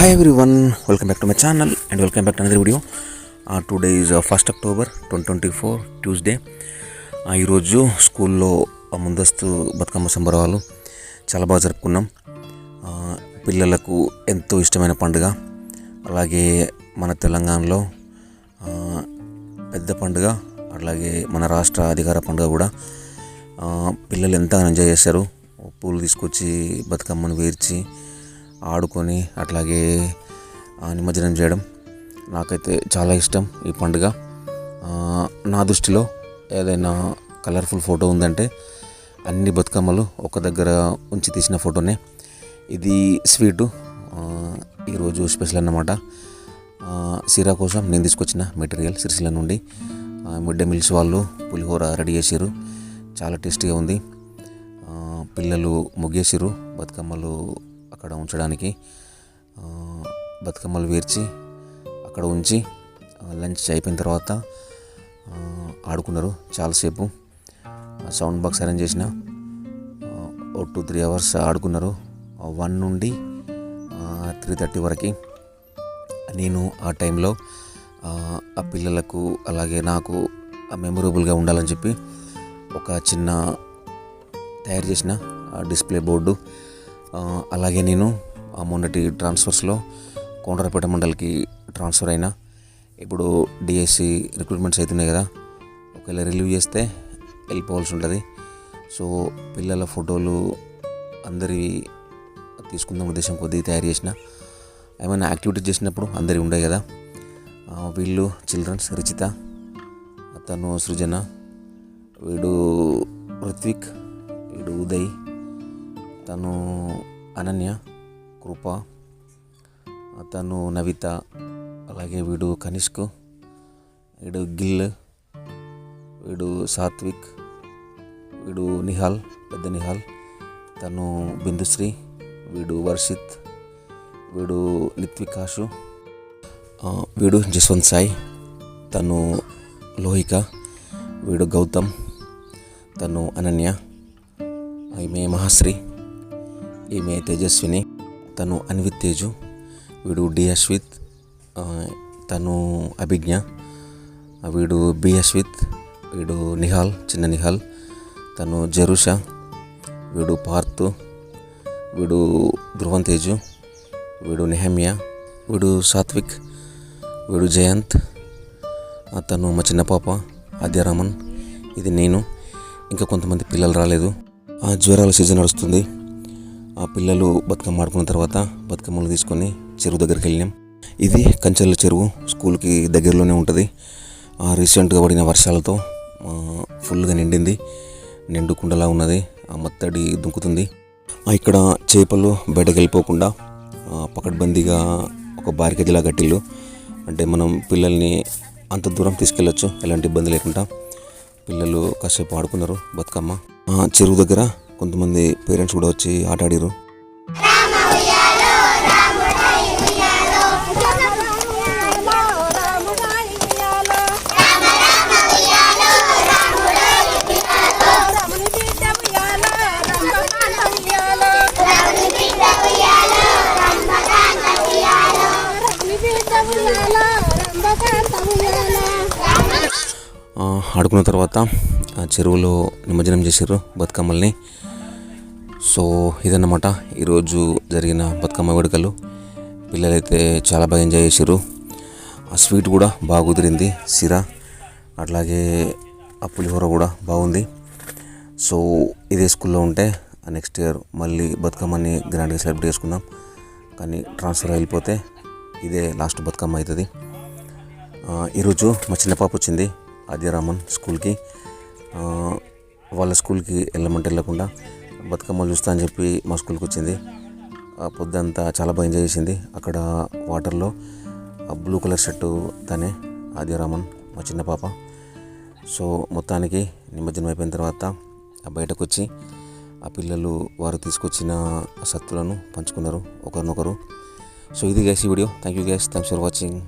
Hi everyone, welcome back to my channel and welcome back to another video. Today is 1st October 2024 Tuesday. ఈరోజు స్కూల్లో ముందస్తు బతుకమ్మ సంబరాలు చాలా బాగా జరుపుకున్నాం. పిల్లలకు ఎంతో ఇష్టమైన పండుగ, అలాగే మన తెలంగాణలో పెద్ద పండుగ, అలాగే మన రాష్ట్ర అధికార పండుగ కూడా. పిల్లలు ఎంతగానో ఎంజాయ్ చేశారు. పూలు తీసుకొచ్చి బతుకమ్మను వేర్చి ఆడుకొని అట్లాగే నిమజ్జనం చేయడం నాకైతే చాలా ఇష్టం. ఈ పండుగ నా దృష్టిలో ఏదైనా కలర్ఫుల్ ఫోటో ఉందంటే అన్ని బతుకమ్మలు ఒక దగ్గర ఉంచి తీసిన ఫోటోనే. ఇది స్వీటు ఈరోజు స్పెషల్ అన్నమాట. సిరా కోసం నేను తీసుకొచ్చిన మెటీరియల్ సిరిసిల్ల నుండి మిడ్ డే మీల్స్ వాళ్ళు పులిహోర రెడీ చేసారు, చాలా టేస్టీగా ఉంది. పిల్లలు ముగ్గేసారు బతుకమ్మలు అక్కడ ఉంచడానికి. బతుకమ్మలు వేర్చి అక్కడ ఉంచి లంచ్ అయిపోయిన తర్వాత ఆడుకున్నారు చాలాసేపు. సౌండ్ బాక్స్ అరేంజ్ చేసిన 2-3 అవర్స్ ఆడుకున్నారు. 1 నుండి 3:30 వరకు. నేను ఆ టైంలో ఆ పిల్లలకు అలాగే నాకు మెమొరబుల్గా ఉండాలని చెప్పి ఒక చిన్న తయారు చేసిన డిస్ప్లే బోర్డు, అలాగే నేను మొన్నటి ట్రాన్స్ఫర్స్లో కోనరాపేట మండలికి ట్రాన్స్ఫర్ అయినా. ఇప్పుడు డిఎస్సి రిక్రూట్మెంట్స్ అవుతున్నాయి కదా, ఒకవేళ రిలీవ్ చేస్తే వెళ్ళిపోవాల్సి ఉంటుంది. సో పిల్లల ఫోటోలు అందరి తీసుకుందాం ఉద్దేశం కొద్దిగా తయారు చేసిన. ఏమైనా యాక్టివిటీస్ చేసినప్పుడు అందరి ఉండే కదా. వీళ్ళు చిల్డ్రన్స్, రిచిత, తను సృజన, వీడు ఋత్విక్, వీడు ఉదయ్, తను అనన్య, కృప, తను నవిత, అలాగే వీడు కనిష్క్, వీడు గిల్, వీడు సాత్విక్, వీడు నిహాల్, పెద్ద నిహాల్, తను బిందుశ్రీ, వీడు వర్షిత్, వీడు నిత్వికాషు, వీడు జస్వంత్ సాయి, తను లోహిక, వీడు గౌతమ్, తను అనన్య, ఈమె మహాశ్రీ, ఈమె తేజస్విని, తను అన్విత్ తేజు, వీడు డి అశ్విత్, తను అభిజ్ఞ, వీడు బి అశ్విత్, వీడు నిహాల్, చిన్న నిహాల్, తను జరుష, వీడు పార్థు, వీడు ధ్రువం తేజు, వీడు నెహమ్య, వీడు సాత్విక్, వీడు జయంత్, తను మా చిన్న పాప ఆద్యరామన్, ఇది నేను. ఇంకా కొంతమంది పిల్లలు రాలేదు. జ్వరాల సీజన్ నడుస్తుంది. ఆ పిల్లలు బతుకమ్మ ఆడుకున్న తర్వాత బతుకమ్మలు తీసుకొని చెరువు దగ్గరికి వెళ్ళినాం. ఇది కంచెల చెరువు, స్కూల్కి దగ్గరలోనే ఉంటుంది. రీసెంట్గా పడిన వర్షాలతో ఫుల్గా నిండింది, నిండుకుండలా ఉన్నది, మత్తడి దుంకుతుంది. ఇక్కడ చేపలు బయటకు వెళ్ళిపోకుండా పకడ్బందీగా ఒక బారికేజీలా కట్టిల్లు. అంటే మనం పిల్లల్ని అంత దూరం తీసుకెళ్ళొచ్చు ఎలాంటి ఇబ్బంది లేకుండా. పిల్లలు కాసేపు ఆడుకున్నారు బతుకమ్మ. చెరువు దగ్గర కొంతమంది పేరెంట్స్ కూడా వచ్చి ఆట ఆడిరు. ఆడుకున్న తర్వాత చెరువులో నిమజ్జనం చేశారు బతుకమ్మల్ని. సో ఇదన్నమాట ఈరోజు జరిగిన బతుకమ్మ వేడుకలు. పిల్లలైతే చాలా బాగా ఎంజాయ్ చేశారు. ఆ స్వీట్ కూడా బాగా కుదిరింది, సిరా, అట్లాగే ఆ పులిహోర కూడా బాగుంది. సో ఇదే స్కూల్లో ఉంటే నెక్స్ట్ ఇయర్ మళ్ళీ బతుకమ్మని గ్రాండ్గా సెలబ్రేట్ చేసుకుందాం. కానీ ట్రాన్స్ఫర్ అయిపోతే ఇదే లాస్ట్ బతుకమ్మ అవుతుంది. ఈరోజు మా చిన్న పాప వచ్చింది ఆద్యరామన్ స్కూల్కి. వాళ్ళ స్కూల్కి వెళ్ళకుండా బతుకమ్మలు చూస్తా అని చెప్పి మా స్కూల్కి వచ్చింది. పొద్దంతా చాలా బాగా ఎంజాయ్ చేసింది. అక్కడ వాటర్లో బ్లూ కలర్ షర్టు తనే ఆద్యరామన్, మా చిన్న పాప. సో మొత్తానికి నిమజ్జనం అయిపోయిన తర్వాత బయటకు వచ్చి ఆ పిల్లలు వారు తీసుకొచ్చిన సత్తులను పంచుకున్నారు ఒకరినొకరు. సో ఇది గైస్ ఈ video. Thank you guys, thanks for watching.